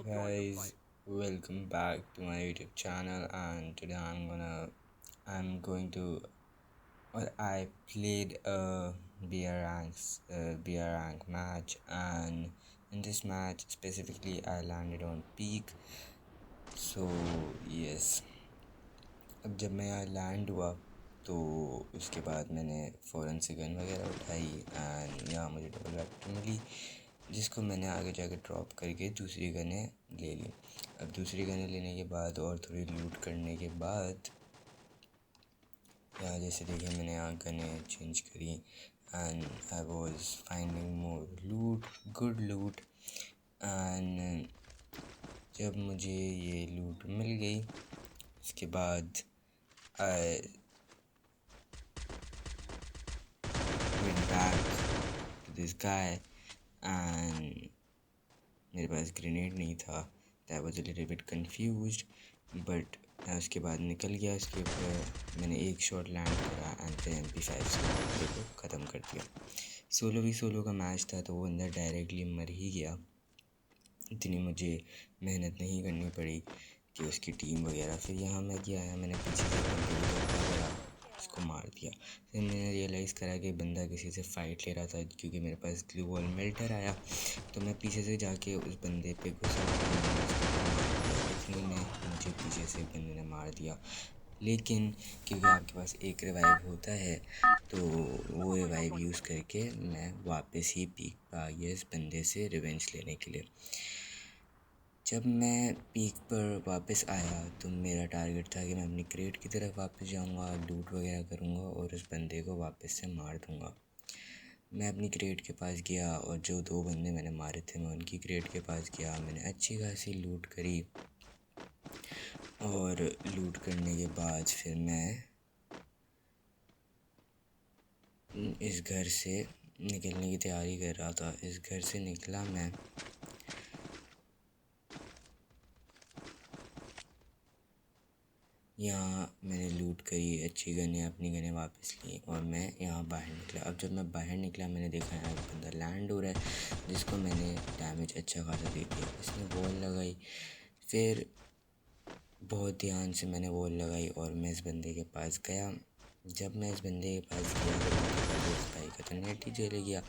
Guys, welcome back to my YouTube channel, and today I'm going to I played a BR rank match, and in this match specifically I landed on peak. So yes, अब जब मैं यहाँ land हुआ तो उसके बाद मैंने फ़ौरन से गन वगैरह उठाई एंड यहाँ मुझे डबल वेक्टर मिली, जिसको मैंने आगे जाके ड्रॉप करके दूसरी गनें ले ली। अब दूसरी गनें लेने के बाद और थोड़ी लूट करने के बाद यहाँ जैसे देखिए मैंने यहाँ गनें चेंज करी एंड आई वाज फाइंडिंग मोर लूट, गुड लूट। एंड जब मुझे ये लूट मिल गई उसके बाद I went back to this guy and मेरे पास ग्रेनेड नहीं था। I was a little bit confused, but मैं उसके बाद निकल गया। उसके ऊपर मैंने एक शॉट लैंड करा एंड फिर MP5 से बंदे को ख़त्म कर दिया। सोलो का मैच था तो वो बंदा डायरेक्टली मर ही गया। इतनी मुझे मेहनत नहीं करनी पड़ी कि उसकी टीम वगैरह। फिर यहाँ मैं क्या आया, मैंने पीछे से उसको मार दिया। फिर मैंने रियलाइज़ करा कि बंदा किसी से फ़ाइट ले रहा था, क्योंकि मेरे पास ग्लू वॉल मेल्टर आया तो मैं पीछे से जाके उस बंदे पे घुसा। इतने में मुझे पीछे से बंदे ने मार दिया, लेकिन क्योंकि आपके पास एक रिवाइव होता है तो वो रिवाइव यूज़ करके मैं वापस ही पीक पर आ गया इस बंदे से रिवेंज लेने के लिए। जब मैं पीक पर वापस आया तो मेरा टारगेट था कि मैं अपनी क्रेट की तरफ वापस जाऊंगा, लूट वगैरह करूंगा और उस बंदे को वापस से मार दूंगा। मैं अपनी क्रेट के पास गया और जो दो बंदे मैंने मारे थे मैं उनकी क्रेट के पास गया। मैंने अच्छी खासी लूट करी और लूट करने के बाद फिर मैं इस घर से निकलने की तैयारी कर रहा था। इस घर से निकला मैं, यहाँ मैंने लूट करी, अच्छी गनें अपनी गनें वापस ली और मैं यहाँ बाहर निकला। अब जब मैं बाहर निकला मैंने देखा यहाँ एक बंदा लैंड हो रहा है, जिसको मैंने डैमेज अच्छा खासा दे दिया। इसने वॉल लगाई, फिर बहुत ध्यान से मैंने वॉल लगाई और मैं इस बंदे के पास गया। जब मैं इस बंदे के पास गया तो इस भाई का तो नेट ही चले गया,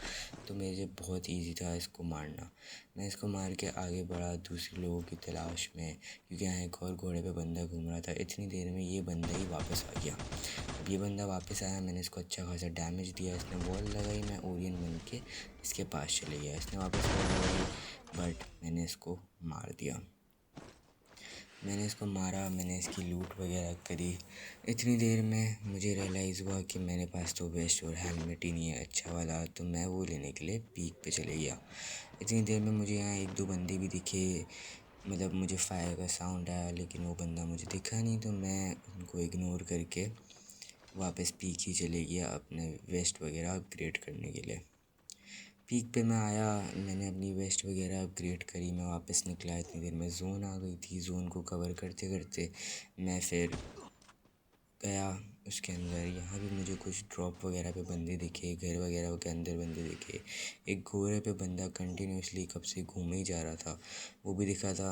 तो मेरे बहुत इजी था इसको मारना। मैं इसको मार के आगे बढ़ा दूसरे लोगों की तलाश में, क्योंकि यहाँ एक और घोड़े पे बंदा घूम रहा था। इतनी देर में ये बंदा ही वापस आ गया। अब ये बंदा वापस आया, मैंने इसको अच्छा खासा डैमेज दिया। इसने वॉल लगाई, मैं ओरियन बन के इसके पास चले गया। इसने वापस वॉल लगाई बट मैंने इसको मार दिया। मैंने इसको मारा, मैंने इसकी लूट वगैरह करी। इतनी देर में मुझे रियलाइज़ हुआ कि मेरे पास तो वेस्ट और हेलमेट ही नहीं है अच्छा वाला, तो मैं वो लेने के लिए पीक पे चले गया। इतनी देर में मुझे यहाँ एक दो बंदे भी दिखे, मतलब मुझे फायर का साउंड आया लेकिन वो बंदा मुझे दिखा नहीं, तो मैं उनको इग्नोर करके वापस पीक ही चले गया अपने वेस्ट वगैरह अपग्रेड करने के लिए। पीक पे मैं आया, मैंने अपनी वेस्ट वगैरह अपग्रेड करी, मैं वापस निकला। इतनी देर में जोन आ गई थी। जोन को कवर करते करते मैं फिर गया उसके अंदर। यहाँ भी मुझे कुछ ड्रॉप वगैरह पे बंदे दिखे, घर वगैरह के अंदर बंदे दिखे। एक घोड़े पे बंदा कंटिन्यूसली कब से घूमे ही जा रहा था, वो भी दिखा था।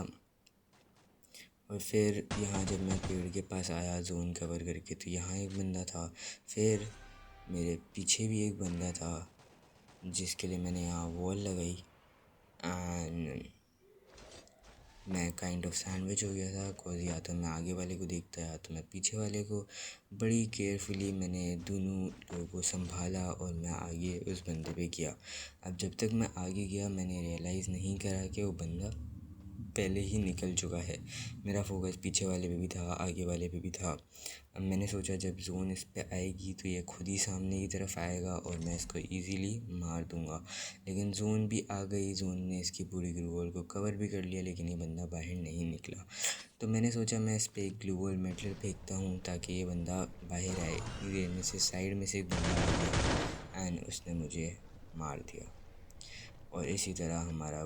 और फिर यहाँ जब मैं पेड़ के पास आया जोन कवर करके, तो यहाँ एक बंदा था। फिर मेरे पीछे भी एक बंदा था जिसके लिए मैंने यहाँ वॉल लगाई एंड मैं काइंड ऑफ सैंडविच हो गया था। बिकॉज या तो मैं आगे वाले को देखता या तो मैं पीछे वाले को। बड़ी केयरफुली मैंने दोनों लोगों को संभाला और मैं आगे उस बंदे पे गया। अब जब तक मैं आगे गया मैंने रियलाइज़ नहीं करा कि वो बंदा पहले ही निकल चुका है। मेरा फोकस पीछे वाले पे भी था, आगे वाले पे भी था। अब मैंने सोचा जब जोन इस पे आएगी तो ये खुद ही सामने की तरफ आएगा और मैं इसको इजीली मार दूंगा। लेकिन जोन भी आ गई, जोन ने इसकी पूरी ग्लू वॉल को कवर भी कर लिया, लेकिन ये बंदा बाहर नहीं निकला। तो मैंने सोचा मैं इस पर एक ग्लू वॉल मेटल फेंकता हूँ ताकि ये बंदा बाहर आए। इतनी देर में से साइड में से एक बंदा आ गया एंड उसने मुझे मार दिया। और इसी तरह हमारा